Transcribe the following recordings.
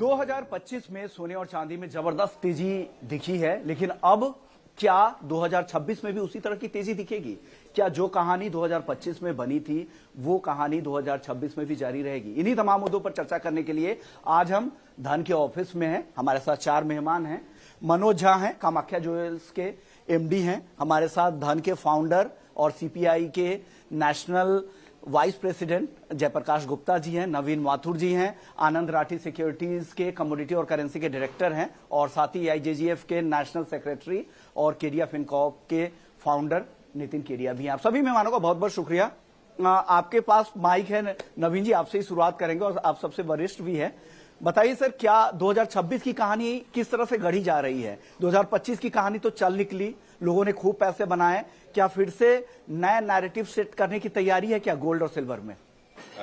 2025 में सोने और चांदी में जबरदस्त तेजी दिखी है, लेकिन अब क्या 2026 में भी उसी तरह की तेजी दिखेगी? क्या जो कहानी 2025 में बनी थी वो कहानी 2026 में भी जारी रहेगी? इन्हीं तमाम मुद्दों पर चर्चा करने के लिए आज हम धन के ऑफिस में हैं। हमारे साथ 4 मेहमान हैं। मनोज झा हैं, कामाख्या ज्वेल्स के एमडी हैं। हमारे साथ धन के फाउंडर और सीपीआई के national vice president Jayprakash Gupta ji हैं। नवीन माथुर जी हैं, आनंद राठी सिक्योरिटीज के कमोडिटी और करेंसी के डायरेक्टर हैं, और साथ ही आईजेजीएफ के नेशनल सेक्रेटरी और केडिया फिनकॉर्प के फाउंडर नितिन केडिया भी हैं। आप सभी मेहमानों का बहुत बहुत शुक्रिया। आपके पास माइक है, नवीन जी आपसे ही शुरुआत करेंगे और आप सबसे वरिष्ठ भी है। बताइए सर, क्या 2026 की कहानी किस तरह से गढ़ी जा रही है? 2025 की कहानी तो चल निकली, लोगों ने खूब पैसे बनाए, क्या फिर से नया नैरेटिव सेट करने की तैयारी है क्या गोल्ड और सिल्वर में?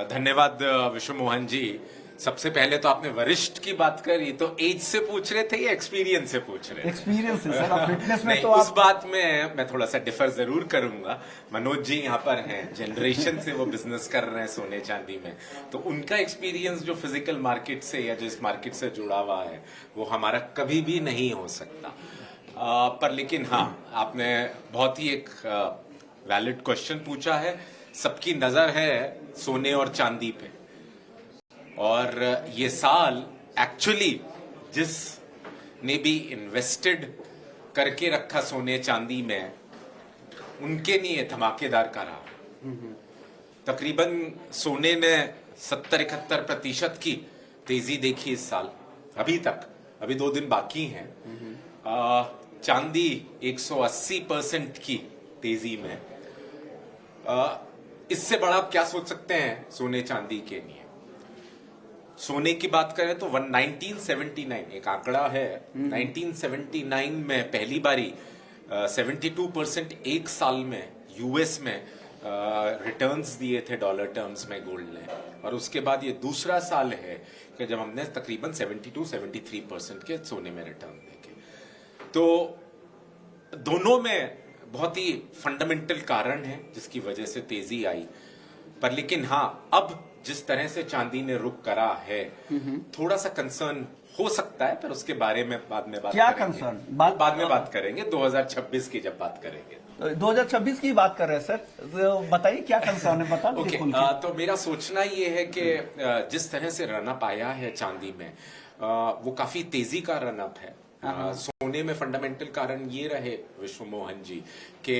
धन्यवाद विश्व मोहन जी। सबसे पहले तो आपने वरिष्ठ की बात करी, तो एज से पूछ रहे थे या एक्सपीरियंस से पूछ रहे थे? एक्सपीरियंस से सर, फिटनेस में तो उस बात में मैं थोड़ा सा डिफर जरूर करूंगा। मनोज जी यहाँ पर हैं, जनरेशन से वो बिजनेस कर रहे हैं सोने चांदी में, तो उनका एक्सपीरियंस जो फिजिकल मार्केट से या जो इस मार्केट से जुड़ा हुआ है वो हमारा कभी भी नहीं हो सकता। पर लेकिन हाँ, आपने बहुत ही एक वैलिड क्वेश्चन पूछा है। सबकी नजर है सोने और चांदी पे, और ये साल एक्चुअली जिसने भी इन्वेस्टेड करके रखा सोने चांदी में, उनके लिए धमाकेदार का रहा। तकरीबन सोने ने 70-71% की तेजी देखी इस साल अभी तक। अभी 2 दिन बाकी हैं। चांदी 180% की तेजी में। इससे बड़ा आप क्या सोच सकते हैं सोने चांदी के लिए? सोने की बात करें तो 1979 एक आंकड़ा है। 1979 में पहली बारी 72% एक साल में यूएस में रिटर्न्स दिए थे डॉलर टर्म्स में गोल्ड ने, और उसके बाद ये दूसरा साल है कि जब हमने तकरीबन 72-73% के सोने में रिटर्न देखे। तो दोनों में बहुत ही फंडामेंटल कारण है जिसकी वजह से तेजी आई। पर लेकिन हाँ, अब जिस तरह से चांदी ने रुख करा है, थोड़ा सा कंसर्न हो सकता है, पर उसके बारे में बाद में बात क्या करेंगे। कंसर्न? बाद में बात करेंगे 2026 की जब बात करेंगे। 2026 की बात कर रहे हैं सर, तो बताइए क्या कंसर्न है, बता ओके। तो मेरा सोचना ये है कि जिस तरह से रनअप आया है चांदी में, वो काफी तेजी का रनअप है। सोने में फंडामेंटल कारण ये रहे विश्व मोहन जी कि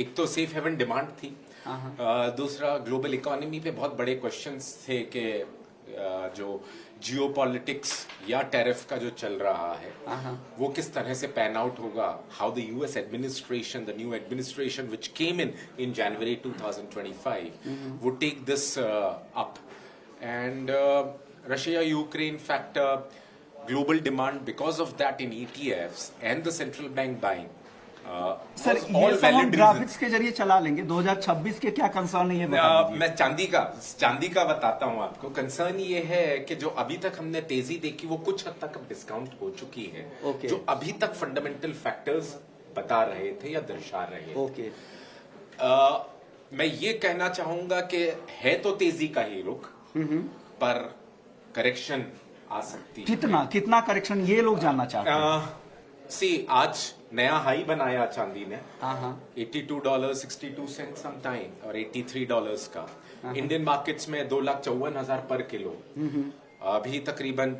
एक तो सेफ हेवन डिमांड थी, दूसरा ग्लोबल इकोनॉमी पे बहुत बड़े क्वेश्चंस थे कि जो जियोपॉलिटिक्स या टैरिफ का जो चल रहा है वो किस तरह से पैन आउट होगा। How the US administration, the new administration which came in January 2025 would take this up, and Russia Ukraine factor, global demand because of that in ETFs and the central bank buying. Sir ये सब हम graphics के जरिए चला लेंगे। 2026 के क्या concern है ये बता दीजिए। मैं चांदी का बताता हूं आपको। कंसर्न ये है कि जो अभी तक हमने तेजी देखी वो कुछ हद तक अब डिस्काउंट हो चुकी है। जो अभी तक फंडामेंटल फैक्टर्स बता रहे थे या दर्शा रहे थे। मैं ये कहना चाहूंगा कि है तो तेजी का ही रुख, पर करेक्शन आ सकती है। कितना करेक्शन ये लोग जानना चाहते हैं। आज नया हाई बनाया चांदी ने, $82.62 समटाइम, और $83 का। इंडियन मार्केट्स में 2,54,000 पर किलो, अभी तकरीबन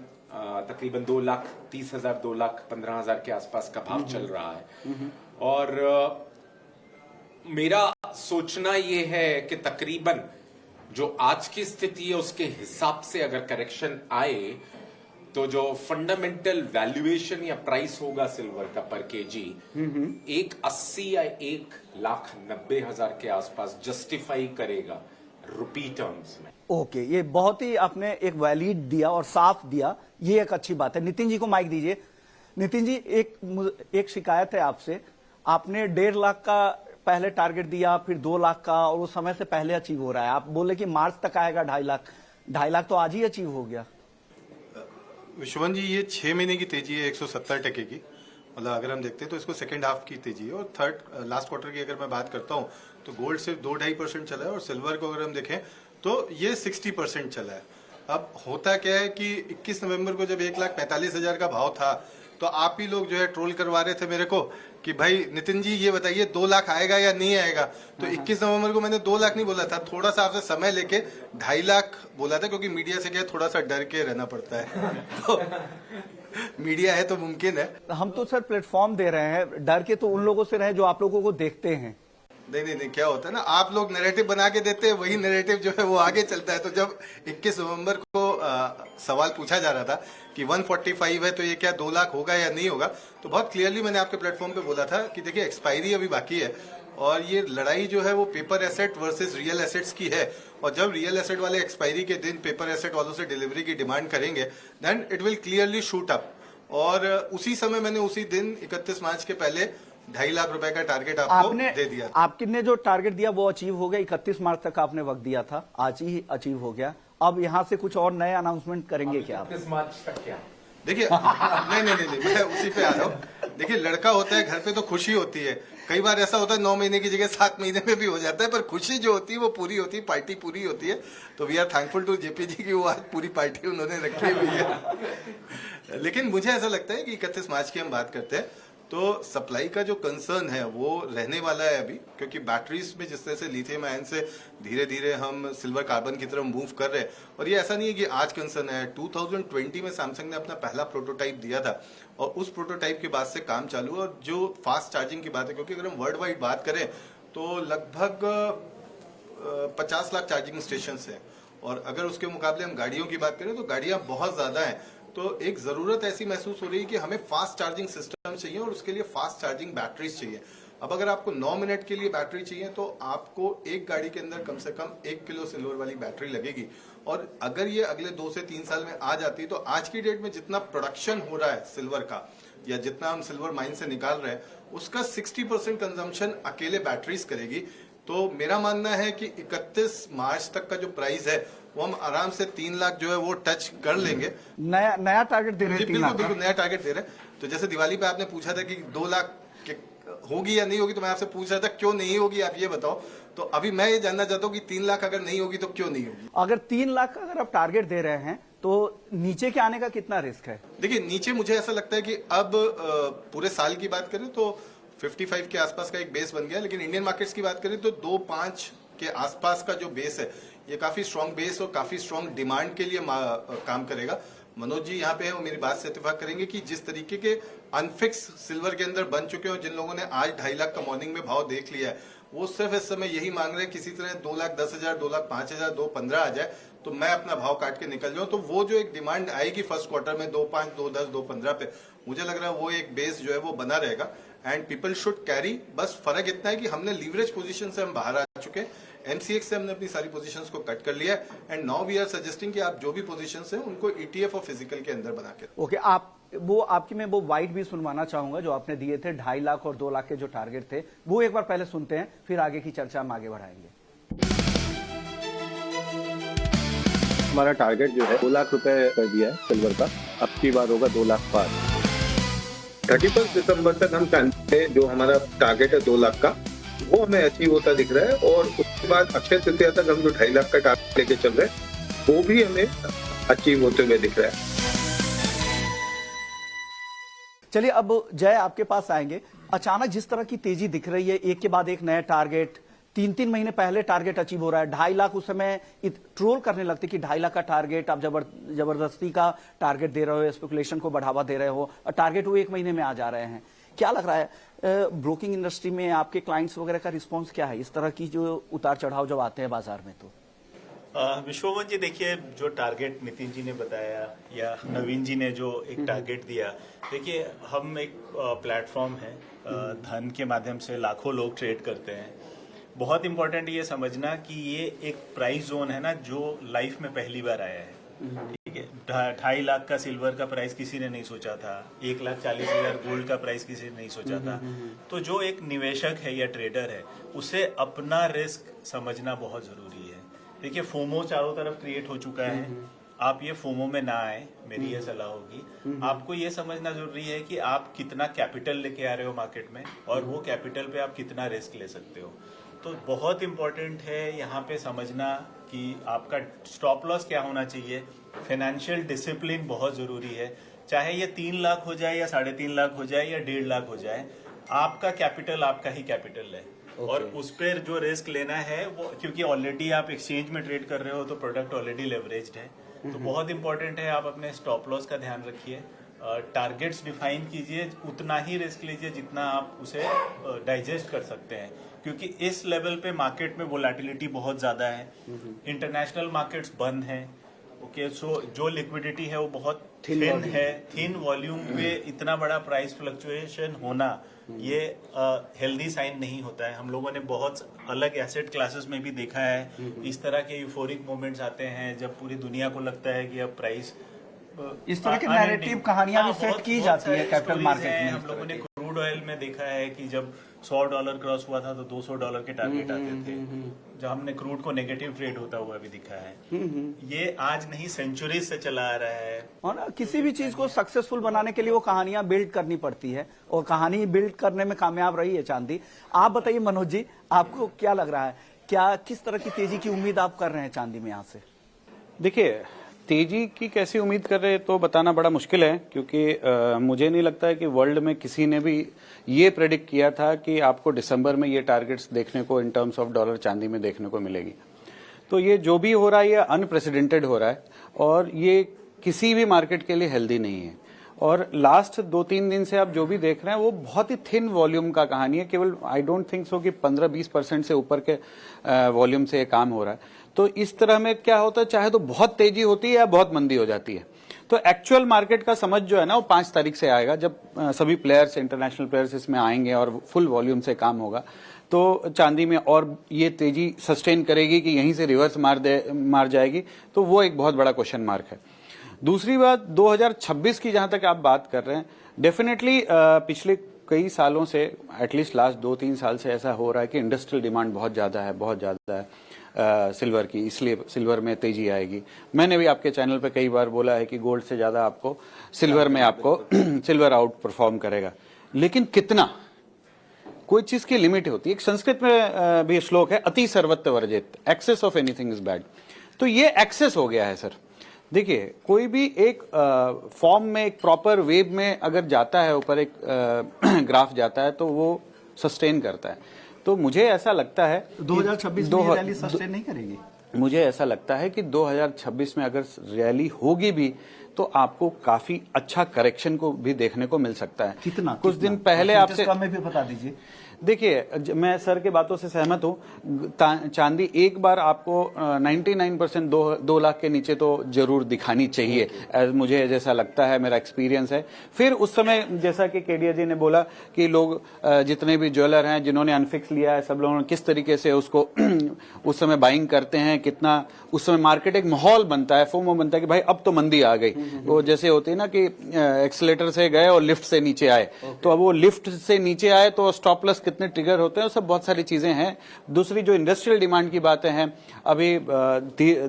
2,30,000 2,15,000 के आसपास का भाव चल रहा है। और मेरा सोचना ये है कि तकरीबन जो आज की स्थिति है उसके हिसाब से अगर करेक्शन आए तो जो फंडामेंटल वैल्यूएशन या प्राइस होगा सिल्वर का पर केजी 1,80 या 1,90,000 के आसपास जस्टिफाई करेगा रुपी टर्म्स में। ओके, ये बहुत ही आपने एक वैलिड दिया और साफ दिया, ये एक अच्छी बात है। नितिन जी को माइक दीजिए। नितिन जी, एक शिकायत है आपसे। आपने 1.5 लाख का पहले टारगेट दिया, फिर 2 लाख का, और वो समय से पहले अचीव हो रहा है। आप बोले कि मार्च तक आएगा 2.5 लाख। 2.5 लाख तो आज ही अचीव हो गया। विश्ववन जी, ये 6 महीने की तेजी है 170% की। मतलब अगर हम देखते हैं तो इसको सेकंड हाफ की तेजी है। और लास्ट क्वार्टर की अगर मैं बात करता हूँ तो गोल्ड सिर्फ 2-2.5% चला है, और सिल्वर को अगर हम देखें तो ये 60% चला है। अब होता क्या है कि 21 नवंबर को जब 1,45,000 का भाव था तो आप ही लोग जो है ट्रोल करवा रहे थे मेरे को कि भाई नितिन जी ये बताइए 2 लाख आएगा या नहीं आएगा। तो 21 नवंबर को मैंने 2 लाख नहीं बोला था, थोड़ा सा आपसे समय लेके 2.5 लाख बोला था, क्योंकि मीडिया से क्या थोड़ा सा डर के रहना पड़ता है। तो मीडिया है तो मुमकिन है। हम तो सर प्लेटफॉर्म दे रहे हैं, डर के तो उन लोगों से रहे जो आप लोगों को देखते हैं। नहीं, क्या होता है ना, आप लोग नैरेटिव बना के देते हैं, वही नैरेटिव जो है वो आगे चलता है। तो जब 21 नवंबर को सवाल पूछा जा रहा था कि 145 है तो ये क्या 2 लाख होगा या नहीं होगा, तो बहुत क्लियरली मैंने आपके प्लेटफॉर्म पे बोला था कि देखिए एक्सपायरी अभी बाकी है और ये लड़ाई जो है वो paper asset versus real assets की है। और जब रियल एसेट वाले एक्सपायरी के दिन पेपर एसेट वालों से डिलीवरी की डिमांड करेंगे then it will clearly shoot up. और उसी समय मैंने उसी दिन 31 मार्च के पहले 2.5 लाख रुपए का टारगेट आपको दे दिया। आपने जो टारगेट दिया वो अचीव हो गया। 31 मार्च तक आपने वक्त दिया था, आज ही अचीव हो गया। अब यहाँ से कुछ और नए अनाउंसमेंट करेंगे क्या? 31 मार्च तक क्या? देखिए नहीं, मैं उसी पे आ रहा हूँ। देखिए लड़का होता है घर पे तो खुशी होती है, कई बार ऐसा होता है 9 महीने की जगह 7 महीने में भी हो जाता है, पर खुशी जो होती है वो पूरी होती है, पार्टी पूरी होती है। तो we are thankful to JP ji की वो आज पूरी पार्टी उन्होंने रखी हुई है। लेकिन मुझे ऐसा लगता है कि 31 मार्च की हम बात करते हैं तो सप्लाई का जो कंसर्न है वो रहने वाला है अभी, क्योंकि बैटरीज में जिस तरह से लिथियम आयन से धीरे धीरे हम सिल्वर कार्बन की तरफ मूव कर रहे हैं। और ये ऐसा नहीं है कि आज कंसर्न है, 2020 में सैमसंग ने अपना पहला प्रोटोटाइप दिया था और उस प्रोटोटाइप के बाद से काम चालू है। और जो फास्ट चार्जिंग की बात है, क्योंकि अगर हम वर्ल्ड वाइड बात करें तो लगभग 50 लाख चार्जिंग स्टेशन है, और अगर उसके मुकाबले हम गाड़ियों की बात करें तो गाड़ियां बहुत ज्यादा हैं। तो एक जरूरत ऐसी महसूस हो रही है कि हमें फास्ट चार्जिंग सिस्टम चाहिए और उसके लिए फास्ट चार्जिंग बैटरीज चाहिए। अब अगर आपको 9 मिनट के लिए बैटरी चाहिए तो आपको एक गाड़ी के अंदर कम से कम 1 किलो सिल्वर वाली बैटरी लगेगी। और अगर ये अगले 2 से 3 साल में आ जाती है तो आज की डेट में जितना प्रोडक्शन हो रहा है सिल्वर का या जितना हम सिल्वर माइन से निकाल रहे हैं उसका 60% कंजम्पशन अकेले बैटरीज करेगी। तो मेरा मानना है कि 31 मार्च तक का जो प्राइस है वो हम आराम से 3 लाख जो है वो टच कर लेंगे। नया टारगेट दे रहे हैं, 3 लाख। बिल्कुल नया टारगेट दे रहे हैं। तो जैसे दिवाली पे आपने पूछा था कि 2 लाख होगी या नहीं होगी, तो मैं आपसे पूछ रहा था क्यों नहीं होगी, आप ये बताओ। तो अभी मैं ये जानना चाहता हूँ कि 3 लाख अगर नहीं होगी तो क्यों नहीं होगी। अगर 3 लाख का अगर आप टारगेट दे रहे हैं तो नीचे के आने का कितना रिस्क है? देखिए नीचे मुझे ऐसा लगता है कि अब पूरे साल की बात करें तो 55 के आसपास का एक बेस बन गया, लेकिन इंडियन मार्केट्स की बात करें तो 2.5 के आसपास का जो बेस है ये काफी स्ट्रांग बेस और काफी स्ट्रांग डिमांड के लिए काम करेगा। मनोज जी यहाँ पे है, वो मेरी बात से इत्तेफाक करेंगे कि जिस तरीके के अनफिक्स सिल्वर के अंदर बन चुके हैं, जिन लोगों ने आज 2.5 लाख का मॉर्निंग में भाव देख लिया है, वो सिर्फ इस समय यही मांग रहे हैं किसी तरह 2,10,000, 2,05,000, 2,15 आ जाए तो मैं अपना भाव काट के निकल जाऊं। तो वो जो एक डिमांड आएगी फर्स्ट क्वार्टर में 2.5, 2.10, 2.15 पे, मुझे लग रहा है वो एक बेस जो है वो बना रहेगा एंड पीपल शुड कैरी। बस फर्क इतना है कि हमने लीवरेज पोजीशन से हम बाहर आ चुके हैं, एमसीएक्स से हमने अपनी सारी पोजीशंस को कट कर लिया and now we are suggesting कि आप जो भी पोजीशंस हैं उनको ईटीएफ और फिजिकल के अंदर बना के। ओके, आपकी मैं वो वाइट भी सुनवाना चाहूंगा जो आपने दिए थे 2.5 लाख और 2 लाख के जो टारगेट थे, वो एक बार पहले सुनते हैं, फिर आगे की चर्चा हम आगे बढ़ाएंगे। हमारा टारगेट जो है 2 लाख रुपए कर दिया है सिल्वर का, अब की बार होगा 2 लाख पार। 31 दिसंबर तक हम चाहते हैं जो हमारा टारगेट है 2 लाख का वो हमें अचीव होता दिख रहा है, और उसके बाद अक्षय तृतीया तक हम जो 2.5 लाख का टारगेट लेके चल रहे हैं वो भी हमें अचीव होते हुए दिख रहा है। चलिए अब जय आपके पास आएंगे। अचानक जिस तरह की तेजी दिख रही है, एक के बाद एक नया टारगेट, 3 महीने पहले टारगेट अचीव हो रहा है। 2.5 लाख उस समय ट्रोल करने लगते कि 2.5 लाख का टारगेट आप जबरदस्ती का टारगेट दे रहे हो, स्पेकुलेशन को बढ़ावा दे रहे हो, और टारगेट वो 1 महीने में आ जा रहे हैं। क्या लग रहा है ब्रोकिंग इंडस्ट्री में आपके क्लाइंट्स वगैरह का रिस्पॉन्स क्या है इस तरह की जो उतार चढ़ाव जब आते हैं बाजार में? तो विश्वमोहन जी देखिए, जो टारगेट नितिन जी ने बताया या नवीन जी ने जो एक टारगेट दिया, देखिए हम एक प्लेटफॉर्म है, धन के माध्यम से लाखों लोग ट्रेड करते हैं। बहुत इंपॉर्टेंट ये समझना कि ये एक प्राइस जोन है ना जो लाइफ में पहली बार आया है। ठीक है, 2.5 लाख का सिल्वर का प्राइस किसी ने नहीं सोचा था, 1,40,000 गोल्ड का प्राइस किसी ने नहीं सोचा था। तो जो एक निवेशक है या ट्रेडर है उसे अपना रिस्क समझना बहुत जरूरी है। देखिए फोमो चारों तरफ क्रिएट हो चुका है, आप ये फोमो में ना आए, मेरी ये सलाह होगी। आपको ये समझना जरूरी है कि आप कितना कैपिटल लेके आ रहे हो मार्केट में और वो कैपिटल पे आप कितना रिस्क ले सकते हो। तो बहुत इंपॉर्टेंट है यहाँ पे समझना कि आपका स्टॉप लॉस क्या होना चाहिए फाइनेंशियल डिसिप्लिन बहुत जरूरी है। चाहे ये 3 लाख हो जाए या 3.5 लाख हो जाए या 1.5 लाख हो जाए, आपका कैपिटल आपका ही कैपिटल है। और उस पर जो रिस्क लेना है वो, क्योंकि ऑलरेडी आप एक्सचेंज में ट्रेड कर रहे हो तो प्रोडक्ट ऑलरेडी लेवरेज्ड है, तो बहुत इंपॉर्टेंट है आप अपने स्टॉप लॉस का ध्यान रखिए, टारगेट्स डिफाइन कीजिए, उतना ही रिस्क लीजिए जितना आप उसे डाइजेस्ट कर सकते हैं, क्योंकि इस लेवल पे मार्केट में वोलेटिलिटी बहुत ज्यादा है, इंटरनेशनल मार्केट्स बंद हैं। ओके, सो जो लिक्विडिटी है वो बहुत थिन है, थिन वॉल्यूम पे इतना बड़ा प्राइस फ्लक्चुएशन होना ये हेल्दी साइन नहीं होता है। हम लोगों ने बहुत अलग एसेट क्लासेस में भी देखा है इस तरह के यूफोरिक मोमेंट्स आते हैं जब पूरी दुनिया को लगता है कि अब प्राइस, इस तरह के नैरेटिव कहानियां भी सेट की जाती है कैपिटल मार्केट में। हम लोगों ने क्रूड ऑयल में देखा है कि जब $100 क्रॉस हुआ था तो $200 के टारगेट आते थे, जब हमने क्रूड को नेगेटिव ट्रेड होता हुआ भी दिखा है। ये आज नहीं, सेंचुरी से चला आ रहा है। और किसी भी चीज को सक्सेसफुल बनाने के लिए वो कहानियां बिल्ड करनी पड़ती है, और कहानी बिल्ड करने में कामयाब रही है चांदी। आप बताइए मनोज जी, आपको क्या लग रहा है, क्या किस तरह की तेजी की उम्मीद आप कर रहे हैं चांदी में यहाँ से? देखिए, तेजी की कैसी उम्मीद कर रहे हैं तो बताना बड़ा मुश्किल है, क्योंकि मुझे नहीं लगता है कि वर्ल्ड में किसी ने भी ये प्रेडिक्ट किया था कि आपको दिसंबर में ये टारगेट्स देखने को इन टर्म्स ऑफ डॉलर चांदी में देखने को मिलेगी। तो ये जो भी हो रहा है ये अनप्रेसिडेंटेड हो रहा है, और ये किसी भी मार्केट के लिए हेल्दी नहीं है। और लास्ट 2-3 दिन से आप जो भी देख रहे हैं वो बहुत ही थिन वॉल्यूम का कहानी है, केवल आई डोंट थिंक सो कि 15-20% से ऊपर के वॉल्यूम से ये काम हो रहा है। तो इस तरह में क्या होता है, चाहे तो बहुत तेजी होती है या बहुत मंदी हो जाती है। तो एक्चुअल मार्केट का समझ जो है ना वो 5 तारीख से आएगा, जब सभी प्लेयर्स, इंटरनेशनल प्लेयर्स इसमें आएंगे और फुल वॉल्यूम से काम होगा। तो चांदी में और ये तेजी सस्टेन करेगी कि यहीं से रिवर्स मार जाएगी, तो वो एक बहुत बड़ा क्वेश्चन मार्क है। दूसरी बात, 2026 की जहां तक आप बात कर रहे हैं, डेफिनेटली पिछले कई सालों से, एटलीस्ट लास्ट 2-3 साल से ऐसा हो रहा है कि इंडस्ट्रियल डिमांड बहुत ज्यादा है सिल्वर की, इसलिए सिल्वर में तेजी आएगी। मैंने भी आपके चैनल पे कई बार बोला है कि गोल्ड से ज्यादा आपको सिल्वर में आपको सिल्वर आउट परफॉर्म करेगा, लेकिन कितना, कोई चीज की लिमिट होती है। एक संस्कृत में भी श्लोक है, अति सर्वत्र वर्जित, excess of anything is bad. तो ये एक्सेस हो गया है सर। देखिए, कोई भी एक फॉर्म में, एक प्रॉपर वेव में अगर जाता है, ऊपर एक ग्राफ जाता है तो वो सस्टेन करता है। तो मुझे ऐसा लगता है 2026 में ये रैली सस्टेन नहीं करेगी। मुझे ऐसा लगता है कि 2026 में अगर रैली होगी भी तो आपको काफी अच्छा करेक्शन को भी देखने को मिल सकता है। कितना? कुछ दिन पहले आपसे में भी बता दीजिए। देखिए, मैं सर के बातों से सहमत हूं। चांदी एक बार आपको 99% 2 लाख के नीचे तो जरूर दिखानी चाहिए, मुझे जैसा लगता है, मेरा एक्सपीरियंस है। फिर उस समय जैसा कि केडिया जी ने बोला कि लोग जितने भी ज्वेलर हैं जिन्होंने अनफिक्स लिया है, सब लोगों ने किस तरीके से उसको उस समय बाइंग करते हैं, कितना उस समय मार्केट एक माहौल बनता है, फोमो बनता है कि भाई अब तो मंदी आ गई। वो जैसे होती है ना कि एक्सीलेटर से गए और लिफ्ट से नीचे आए, तो अब वो लिफ्ट से नीचे आए तो स्टॉप लॉस कितने ट्रिगर होते हैं, सब बहुत सारी चीजें हैं। दूसरी जो इंडस्ट्रियल डिमांड की बातें हैं, अभी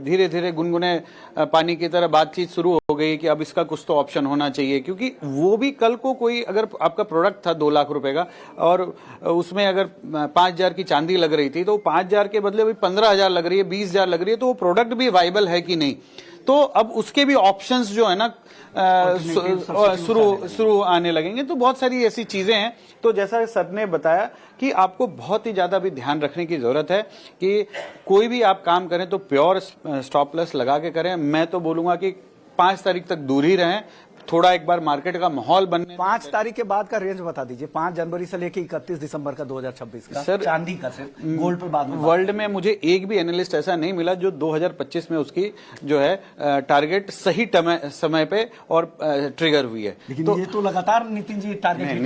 धीरे धीरे गुनगुने पानी की तरह बातचीत शुरू हो गई कि अब इसका कुछ तो ऑप्शन होना चाहिए, क्योंकि वो भी कल को कोई, अगर आपका प्रोडक्ट था 2 लाख रुपए का और उसमें अगर 5,000 की चांदी लग रही थी, तो 5,000 के बदले अभी 15,000 लग रही है, 20,000 लग रही है, तो वो प्रोडक्ट भी वाइबल है कि नहीं। तो अब उसके भी ऑप्शंस जो है ना शुरू आने लगेंगे। तो बहुत सारी ऐसी चीजें हैं। तो जैसा सर ने बताया कि आपको बहुत ही ज्यादा भी ध्यान रखने की जरूरत है कि कोई भी आप काम करें तो प्योर स्टॉप लॉस लगा के करें। मैं तो बोलूंगा कि 5 तारीख तक दूर ही रहें, थोड़ा एक बार मार्केट का माहौल बनने। 5 तारीख के बाद का रेंज बता दीजिए, 5 जनवरी से लेकर 31 दिसंबर का 2026 का सर, चांदी का, सिर्फ गोल्ड पे बाद में। वर्ल्ड में मुझे एक भी एनालिस्ट ऐसा नहीं मिला जो 2025 में उसकी जो है टारगेट सही समय पे और ट्रिगर हुई है। लेकिन तो ये तो लगातार नितिन जी टारगेट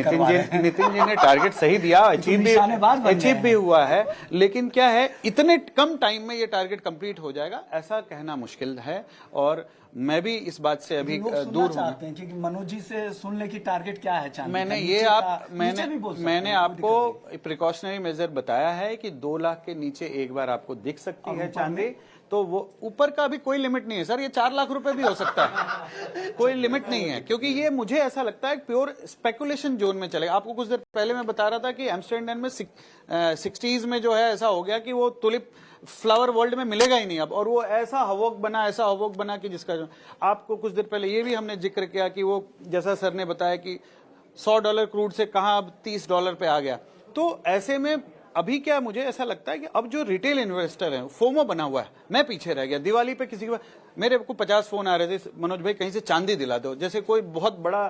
नितिन जी ने टारगेट सही दिया, अचीव भी हुआ है, लेकिन क्या है, इतने कम टाइम में ये टारगेट कंप्लीट हो जाएगा ऐसा कहना मुश्किल है। और मैं भी इस बात से अभी दूर चाहते हैं कि मनोज जी से सुन ले कि टारगेट क्या है चांदी। मैंने आपको प्रिकॉशनरी मेजर बताया है कि 2 लाख के नीचे एक बार आपको दिख सकती है चांदी, तो तो वो ऊपर का भी कोई लिमिट नहीं है सर, ये 4 लाख रुपए भी हो सकता है, कोई लिमिट नहीं है, क्योंकि ये मुझे ऐसा लगता है प्योर स्पेकुलेशन जोन में चलेगा। आपको कुछ देर पहले मैं बता रहा था कि एम्स्टर्डम में 60s में जो है ऐसा हो गया कि वो टुलिप फ्लावर वर्ल्ड में मिलेगा ही नहीं अब, और वो ऐसा हवोक बना कि जिसका जो आपको कुछ देर पहले ये भी हमने जिक्र किया कि वो जैसा सर ने बताया कि $100 क्रूड से कहां अब $30 पे आ गया। तो ऐसे में अभी क्या मुझे ऐसा लगता है कि अब जो रिटेल इन्वेस्टर है फोमो बना हुआ है, मैं पीछे रह गया। दिवाली पे किसी के मेरे को 50 फोन आ रहे थे, मनोज भाई कहीं से चांदी दिला दो, जैसे कोई बहुत बड़ा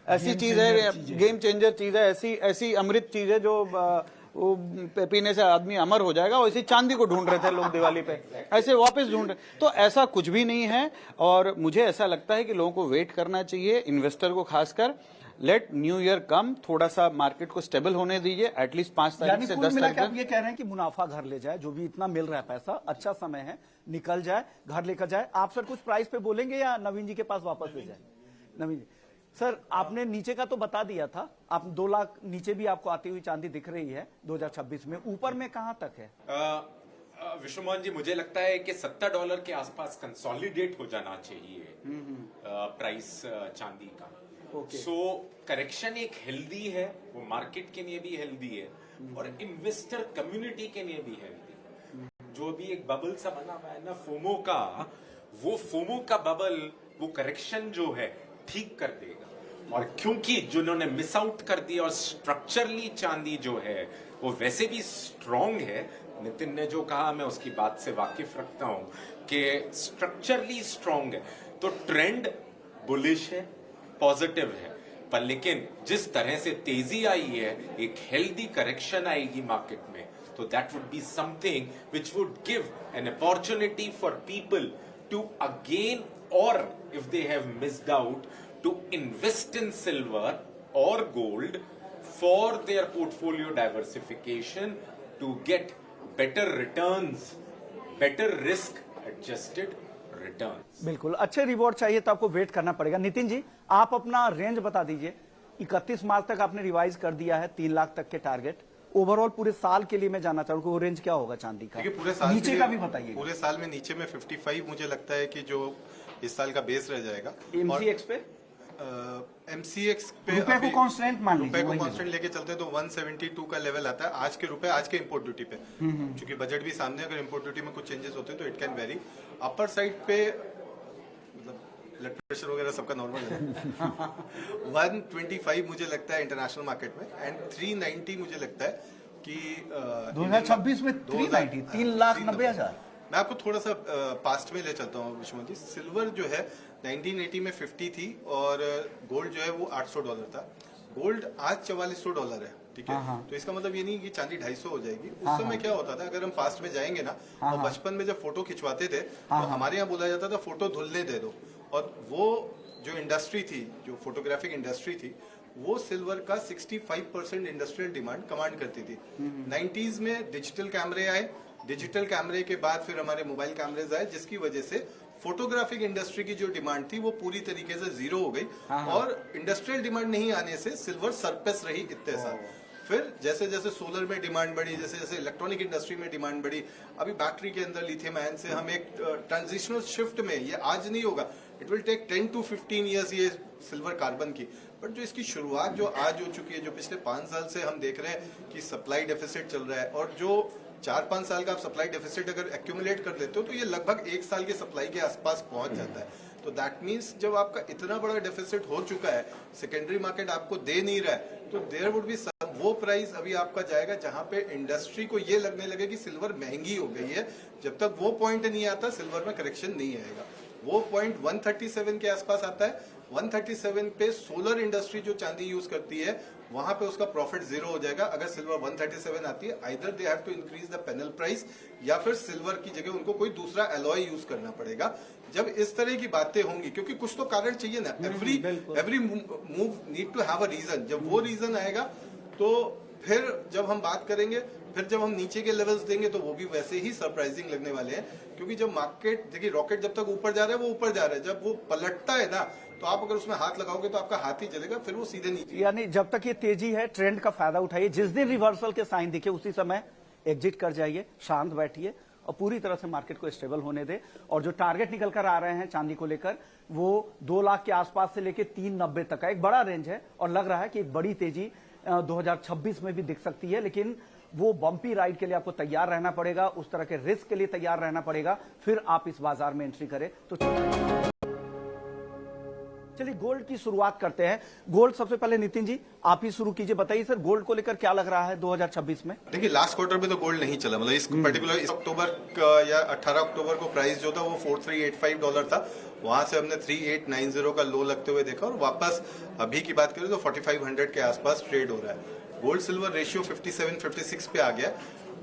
ऐसी चीज है, गेम चेंजर चीज है, ऐसी अमृत चीज है जो वो पीने से आदमी अमर हो जाएगा, वैसे चांदी को ढूंढ रहे थे लोग दिवाली पे, ऐसे वापस ढूंढ रहे। तो ऐसा कुछ भी नहीं है, और मुझे ऐसा लगता है कि लोगों को वेट करना चाहिए, इन्वेस्टर को खासकर। लेट न्यू ईयर कम, थोड़ा सा मार्केट को स्टेबल होने दीजिए, एटलीस्ट 5 तारीख से 10 तारीख आप ये कह रहे हैं कि मुनाफा घर ले जाए, जो भी इतना मिल रहा है पैसा, अच्छा समय है, निकल जाए, घर लेकर जाए। आप सर कुछ प्राइस पे बोलेंगे या नवीन जी के पास वापस ले जाए? नवीन जी सर, आपने नीचे का तो बता दिया था, आप 2 लाख नीचे भी आपको आती हुई चांदी दिख रही है 2026 में, ऊपर में कहां तक है? विश्वमोहन जी, मुझे लगता है कि $70 के आसपास कंसोलिडेट हो जाना चाहिए प्राइस चांदी का। सो करेक्शन एक हेल्दी है, वो मार्केट के लिए भी हेल्दी है और इन्वेस्टर कम्युनिटी के लिए भी हेल्दी है। जो भी एक बबल सा बना हुआ है ना फोमो का, वो फोमो का बबल वो करेक्शन जो है ठीक कर देगा। और क्योंकि जिन्होंने मिस आउट कर दिया, और स्ट्रक्चरली चांदी जो है वो वैसे भी स्ट्रांग है, नितिन ने जो कहा मैं उसकी बात से वाकिफ रखता हूं कि स्ट्रक्चरली स्ट्रांग है, तो ट्रेंड बुलिश है, पॉजिटिव है। पर लेकिन जिस तरह से तेजी आई है, एक हेल्दी करेक्शन आएगी मार्केट में, तो that would be something which would give an opportunity for people to again, और if they have missed out, to invest in silver और gold for their portfolio diversification, to get better returns, better risk adjusted returns. बिल्कुल, अच्छे reward चाहिए तो आपको wait करना पड़ेगा। नितिन जी, आप अपना रेंज बता दीजिए। 31 मार्च तक आपने रिवाइज कर दिया है 3 लाख तक के टारगेट। ओवरऑल पूरे साल के लिए मैं जानना चाहूंगा वो रेंज क्या होगा चांदी का? देखिए, पूरे साल नीचे का भी बताइए। पूरे साल में नीचे में 55 मुझे लगता है कि जो इस साल का बेस रह जाएगा। एमसीएक्स पे एमसीएक्स पे रुपए को कांस्टेंट मान लीजिए, रुपए को कांस्टेंट लेके चलते हैं तो 172 का लेवल आता है आज के रुपए, आज के इंपोर्ट ड्यूटी पे। क्योंकि बजट भी सामने, अगर इंपोर्ट ड्यूटी में कुछ चेंजेस होते हैं तो it can very. Upper side पे मतलब ब्लड प्रेशर वगैरह सबका नॉर्मल है 125 मुझे लगता है इंटरनेशनल मार्केट में, एंड 390 मुझे लगता है कि 2026 में 390, 3,90,000। मैं आपको थोड़ा सा पास्ट में ले चलता हूँ विश्वमोहन जी। सिल्वर जो है 1980 में 50 थी, और गोल्ड जो है वो $800 था। गोल्ड आज $4400 है, ठीक है। तो इसका मतलब ये नहीं कि चांदी 250 हो जाएगी। उस समय क्या होता था, अगर हम पास्ट में जाएंगे ना, और बचपन में जब फोटो खिंचवाते थे तो हमारे यहाँ बोला जाता था फोटो धुलने दे दो, और वो जो इंडस्ट्री थी, जो फोटोग्राफिक इंडस्ट्री थी, वो सिल्वर का 65% इंडस्ट्रियल डिमांड कमांड करती थी। 90s में डिजिटल कैमरे आए, डिजिटल कैमरे के बाद फिर हमारे मोबाइल कैमरेज आए, जिसकी वजह से फोटोग्राफिक इंडस्ट्री की जो डिमांड थी वो पूरी तरीके से जीरो हो गई, और इंडस्ट्रियल डिमांड नहीं आने से सिल्वर सरप्लस रही इतने साल। फिर जैसे जैसे सोलर में डिमांड बढ़ी, जैसे जैसे इलेक्ट्रॉनिक इंडस्ट्री में डिमांड बढ़ी, अभी बैटरी के अंदर लिथियम आयन से हम एक ट्रांजिशनल शिफ्ट में, ये आज नहीं होगा, it will take 10 to 15 years ये सिल्वर कार्बन की। बट जो इसकी शुरुआत जो आज हो चुकी है, जो पिछले 5 साल से हम देख रहे हैं कि सप्लाई डेफिसिट चल रहा है, और जो 4-5 साल का आप सप्लाई डेफिसिट अगर एक्यूमुलेट कर लेते हो तो ये लगभग 1 साल के सप्लाई के आसपास पहुंच जाता है। तो दैट मीन्स जब आपका इतना बड़ा डेफिसिट हो चुका है, सेकेंडरी मार्केट आपको दे नहीं रहा है, तो देयर वुड बी वो प्राइस अभी आपका जाएगा जहां पे इंडस्ट्री को ये लगने लगे कि सिल्वर महंगी हो गई है। जब तक वो पॉइंट नहीं आता, सिल्वर में करेक्शन नहीं आएगा। वो पॉइंट 137 के आसपास आता है। 137 पे सोलर इंडस्ट्री जो चांदी यूज करती है, वहां पे उसका प्रॉफिट जीरो हो जाएगा। अगर सिल्वर 137 आती है, either they have to increase the panel price, या फिर सिल्वर की जगह उनको कोई दूसरा एलॉय यूज करना पड़ेगा। जब इस तरह की बातें होंगी, क्योंकि कुछ तो कारण चाहिए ना, every move need to have a reason. जब वो रीजन आएगा तो फिर जब हम बात करेंगे, फिर जब हम नीचे के लेवल्स देंगे तो वो भी वैसे ही सरप्राइजिंग लगने वाले हैं। क्योंकि जब मार्केट, देखिए रॉकेट जब तक ऊपर जा रहा है वो ऊपर जा रहा है, जब वो पलटता है ना, तो आप अगर उसमें हाथ लगाओगे तो आपका हाथ ही चलेगा, फिर वो सीधे नीचे। यानी जब तक ये तेजी है, ट्रेंड का फायदा उठाइए। जिस दिन रिवर्सल के साइन दिखे उसी समय एग्जिट कर जाइए, शांत बैठिए और पूरी तरह से मार्केट को स्टेबल होने दे। और जो टारगेट निकल कर आ रहे हैं चांदी को लेकर वो 2 लाख के आसपास से लेकर 390 तक का एक बड़ा रेंज है और लग रहा है कि एक बड़ी तेजी 2026 में भी दिख सकती है। लेकिन वो बम्पी राइड के लिए आपको तैयार रहना पड़ेगा, उस तरह के रिस्क के लिए तैयार रहना पड़ेगा, फिर आप इस बाजार में एंट्री करें तो चलिए गोल्ड की शुरुआत करते हैं। गोल्ड सबसे पहले नितिन जी आप ही शुरू कीजिए, बताइए सर गोल्ड को लेकर क्या लग रहा है 2026 में? देखिए लास्ट क्वार्टर में तो गोल्ड नहीं चला, मतलब इस पर्टिकुलर इस अक्टूबर या 18 अक्टूबर को प्राइस जो था वो $4385 था, वहां से हमने 3890 का लो लगते हुए देखा और वापस अभी की बात करें तो 4500 के आसपास ट्रेड हो रहा है। गोल्ड सिल्वर रेशियो 57-56 पे आ गया।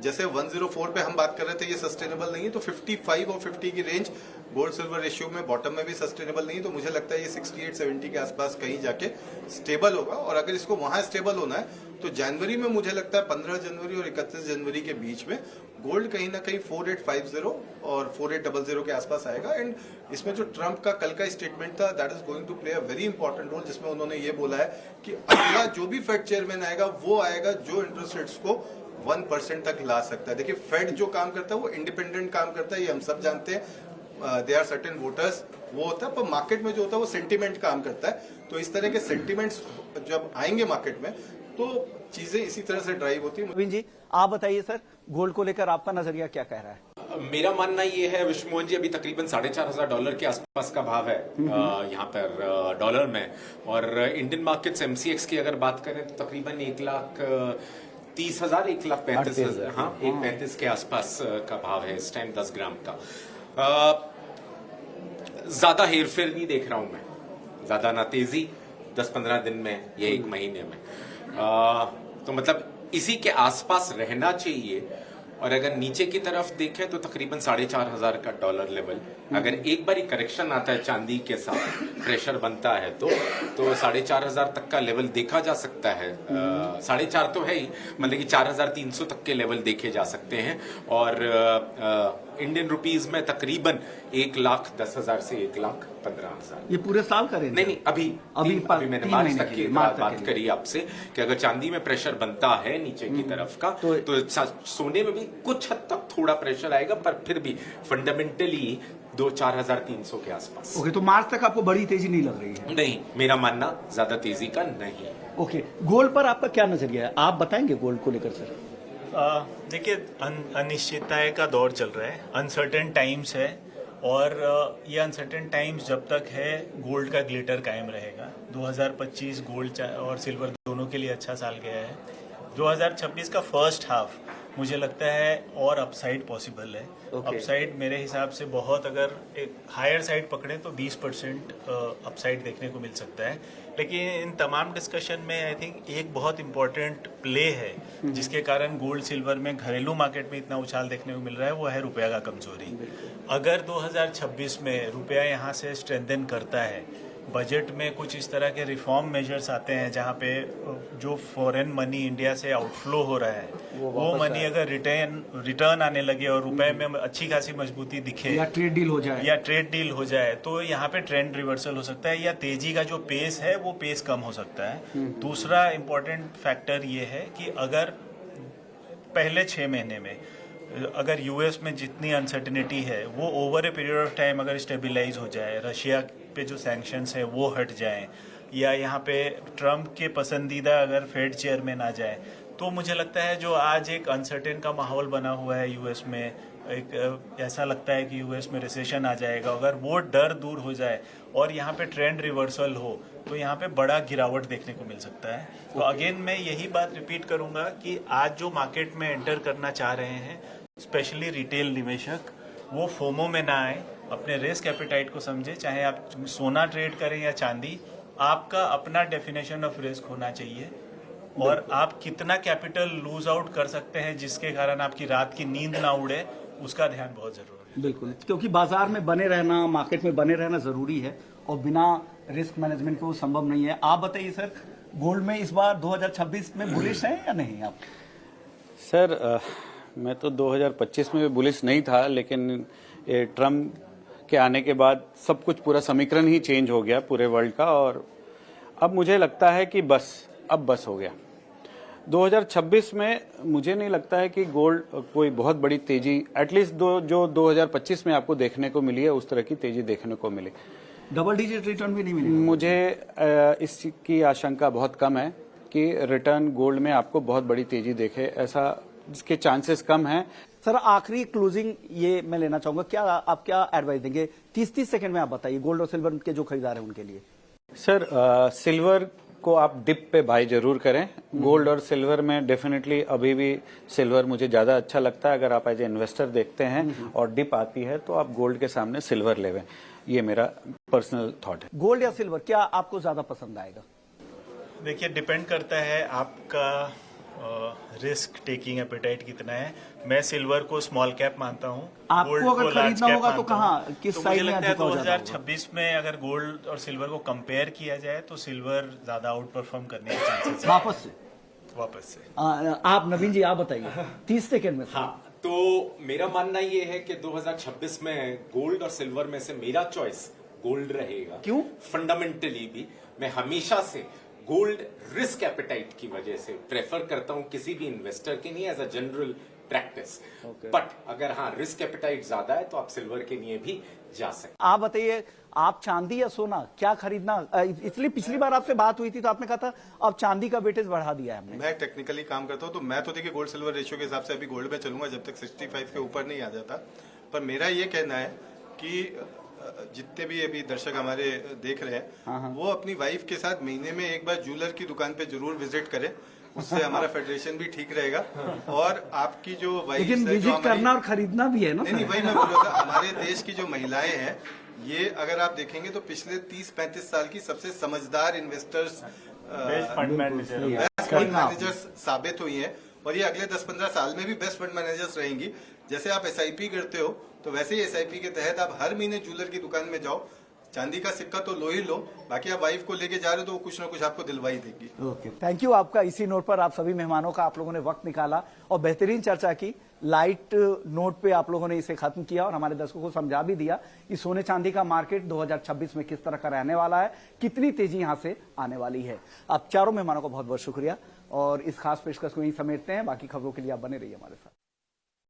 जैसे 104 पे हम बात कर रहे थे ये सस्टेनेबल नहीं है, तो 55 और 50 की रेंज गोल्ड सिल्वर रेशियो में बॉटम में भी सस्टेनेबल नहीं है, तो मुझे लगता है ये 68-70 के आसपास कहीं जाके स्टेबल होगा। और अगर इसको वहां स्टेबल होना है तो जनवरी में मुझे लगता है 15 जनवरी और 31 जनवरी के बीच में गोल्ड कहीं ना कहीं 4850 और 4800 के आसपास आएगा। एंड इसमें जो ट्रंप का कल का स्टेटमेंट था that is going to play a very important role, जिसमें उन्होंने ये बोला है कि अगला जो भी फेड चेयरमैन आएगा वो आएगा जो इंटरेस्ट रेट्स को 1% तक ला सकता है। देखिए फेड जो काम करता है वो इंडिपेंडेंट काम करता है, ये हम सब जानते हैं। दे आर सर्टेन वोटर्स वो होता है, पर मार्केट में जो होता है वो सेंटिमेंट काम करता है। तो इस तरह के सेंटिमेंट्स जब आएंगे मार्केट में तो चीजें इसी तरह से ड्राइव होती है। नवीन जी आप बताइए सर गोल्ड को लेकर आपका नजरिया क्या कह रहा है? मेरा मानना ये है विश्वमोहन जी, अभी तकरीबन $4500 के आसपास का भाव है यहाँ पर डॉलर में, और इंडियन मार्केट्स MCX की अगर बात करें तो तकरीबन 1,30,000 1,35,000 हाँ 1,35 के आसपास का भाव है इस टाइम 10 ग्राम का। ज्यादा हेरफेर नहीं देख रहा हूं मैं, ज्यादा ना तेजी 10-15 दिन में या 1 महीने में, तो मतलब इसी के आसपास रहना चाहिए। और अगर नीचे की तरफ देखें तो तकरीबन 4,500 का डॉलर लेवल, अगर एक बार करेक्शन आता है चांदी के साथ प्रेशर बनता है तो 4,500 तक का लेवल देखा जा सकता है। 4.5 तो है ही, मतलब कि 4,300 तक के लेवल देखे जा सकते हैं। और इंडियन रुपीज में तकरीबन 1,10,000 से 1,15,000। ये पूरे साल का रेंज? नहीं अभी मैंने मार्च तक की बात करी आपसे कि अगर चांदी में प्रेशर बनता है नीचे की तरफ का तो सोने में भी कुछ हद तक थोड़ा प्रेशर आएगा, पर फिर भी फंडामेंटली 4,300 के आसपास। ओके, तो मार्च तक आपको बड़ी तेजी नहीं लग रही है? नहीं, मेरा मानना ज्यादा तेजी का नहीं। ओके, गोल्ड पर आपका क्या नजरिया है, आप बताएंगे गोल्ड को लेकर सर? देखिए अनिश्चितता का दौर चल रहा है, अनसर्टेन टाइम्स है, और ये अनसर्टेन टाइम्स जब तक है गोल्ड का ग्लिटर कायम रहेगा। 2025 गोल्ड और सिल्वर दोनों के लिए अच्छा साल गया है। 2026 का फर्स्ट हाफ मुझे लगता है और अपसाइड पॉसिबल है। अपसाइड मेरे हिसाब से बहुत, अगर एक हायर साइड पकड़े तो 20% अपसाइड देखने को मिल सकता है। लेकिन इन तमाम डिस्कशन में आई थिंक एक बहुत इंपॉर्टेंट प्ले है जिसके कारण गोल्ड सिल्वर में घरेलू मार्केट में इतना उछाल देखने को मिल रहा है, वो है रुपया का कमजोरी। अगर 2026 में रुपया यहाँ से स्ट्रेंथन करता है, बजट में कुछ इस तरह के रिफॉर्म मेजर्स आते हैं जहाँ पे जो फॉरेन मनी इंडिया से आउटफ्लो हो रहा है वो मनी अगर रिटर्न आने लगे और रुपए में अच्छी खासी मजबूती दिखे या ट्रेड डील हो जाए तो यहाँ पे ट्रेंड रिवर्सल हो सकता है, या तेजी का जो पेस है वो पेस कम हो सकता है। दूसरा इम्पोर्टेंट फैक्टर ये है कि अगर पहले 6 महीने में अगर यूएस में जितनी अनसर्टिनिटी है वो over a period of time अगर स्टेबिलाईज हो जाए, रशिया पे जो सैंक्शंस है वो हट जाएं, या यहाँ पे ट्रम्प के पसंदीदा अगर फेड चेयरमैन आ जाए, तो मुझे लगता है जो आज एक अनसर्टेन का माहौल बना हुआ है यूएस में, एक ऐसा लगता है कि यूएस में रिसेशन आ जाएगा, अगर वो डर दूर हो जाए और यहाँ पे ट्रेंड रिवर्सल हो तो यहाँ पे बड़ा गिरावट देखने को मिल सकता है। तो अगेन मैं यही बात रिपीट करूंगा कि आज जो मार्केट में एंटर करना चाह रहे हैं स्पेशली रिटेल निवेशक, वो फोमो में ना आए, अपने रिस्क एपेटाइट को समझे। चाहे आप सोना ट्रेड करें या चांदी, आपका अपना डेफिनेशन ऑफ रिस्क होना चाहिए और आप कितना कैपिटल लूज आउट कर सकते हैं जिसके कारण आपकी रात की नींद ना उड़े, उसका ध्यान बहुत जरूरी है। बिल्कुल, क्योंकि बाजार में बने रहना, मार्केट में बने रहना जरूरी है और बिना रिस्क मैनेजमेंट को संभव नहीं है। आप बताइए सर, गोल्ड में इस बार 2026 में बुलिश हैं या नहीं आप? सर मैं तो 2025 में भी बुलिश नहीं था, लेकिन ट्रम्प के आने के बाद सब कुछ पूरा समीकरण ही चेंज हो गया पूरे वर्ल्ड का, और अब मुझे लगता है कि अब बस हो गया। 2026 में मुझे नहीं लगता है कि गोल्ड कोई बहुत बड़ी तेजी एटलीस्ट जो 2025 में आपको देखने को मिली है उस तरह की तेजी देखने को मिली। डबल डिजिट रिटर्न भी नहीं मिलेगा। मुझे इसकी आशंका बहुत कम है कि रिटर्न गोल्ड में आपको बहुत बड़ी तेजी देखे, ऐसा इसके चांसेस कम हैं। सर आखिरी क्लोजिंग ये मैं लेना चाहूंगा, क्या आप क्या एडवाइस देंगे 30-30 सेकंड में आप बताइए गोल्ड और सिल्वर के जो खरीदार हैं उनके लिए। सर सिल्वर को आप डिप पे बाय जरूर करें। गोल्ड और सिल्वर में डेफिनेटली अभी भी सिल्वर मुझे ज्यादा अच्छा लगता है। अगर आप एज ए इन्वेस्टर देखते हैं और डिप आती है तो आप गोल्ड के सामने सिल्वर लेवें, ये मेरा पर्सनल थॉट है। गोल्ड या सिल्वर क्या आपको ज्यादा पसंद आएगा? देखिए डिपेंड करता है आपका रिस्क टेकिंग एपेटाइट कितना है। मैं सिल्वर को स्मॉल कैप मानता हूँ। आपको गोल्ड अगर को लार्ज खरीदना कैप होगा तो मानता हूँ। कहाँ, किस तो साइड मुझे में लगता है अधिक हो जाता होगा? 2026 में अगर गोल्ड और सिल्वर को कंपेयर किया जाए तो सिल्वर ज्यादा आउट परफॉर्म करने के चांसेस वापस से। आप नवीन जी आप बताइए 30 सेकंड में। हाँ, तो मेरा मानना ये है कि 2026 में गोल्ड और सिल्वर में से मेरा चॉइस गोल्ड रहेगा। क्यों? फंडामेंटली भी मैं हमेशा से गोल्ड रिस्क एपेटाइट की वजह से प्रेफर करता हूं, किसी भी इन्वेस्टर के लिए as a general practice. But अगर हाँ रिस्क एपेटाइट ज्यादा है तो आप सिल्वर के लिए भी जा सकते। आप बताइए आप चांदी या सोना क्या खरीदना, इसलिए पिछली बार आपसे बात हुई थी तो आपने कहा था अब चांदी का वेटेज बढ़ा दिया है हमने। मैं टेक्निकली काम करता हूँ तो मैं तो देखिए गोल्ड सिल्वर रेशियो के हिसाब से अभी गोल्ड में चलूंगा जब तक 65 के ऊपर नहीं आ जाता। पर मेरा ये कहना है कि जितने भी अभी दर्शक हमारे देख रहे हैं वो अपनी वाइफ के साथ महीने में एक बार ज्वेलर की दुकान पे जरूर विजिट करें, उससे हमारा फेडरेशन भी ठीक रहेगा। और आपकी जो वाइफ लेकिन विजिट करना और खरीदना भी है ना। नहीं वही मैं बोल रहा था, हमारे देश की जो महिलाएं हैं ये अगर आप देखेंगे तो पिछले 30-35 साल की सबसे समझदार investors best fund manager best fund managers साबित हुई हैं और ये अगले 10-15 साल में भी बेस्ट फंड मैनेजर्स रहेंगी। जैसे आप एसआईपी करते हो तो वैसे ही एसआईपी के तहत आप हर महीने ज्वेलर की दुकान में जाओ, चांदी का सिक्का तो लो ही लो, बाकी आप वाइफ को लेके जा रहे हो तो वो कुछ ना कुछ आपको दिलवाई देगी। ओके, थैंक यू आपका। इसी नोट पर आप सभी मेहमानों का आप लोगों ने वक्त निकाला और बेहतरीन चर्चा की। लाइट नोट पे आप लोगों ने इसे खत्म किया और हमारे दर्शकों को समझा भी दिया कि सोने चांदी का मार्केट 2026 में किस तरह का रहने वाला है, कितनी तेजी यहां से आने वाली है। आप चारों मेहमानों का बहुत बहुत शुक्रिया और इस खास पेशकश को यहीं समेटते हैं। बाकी खबरों के लिए आप बने रहिए हमारे साथ।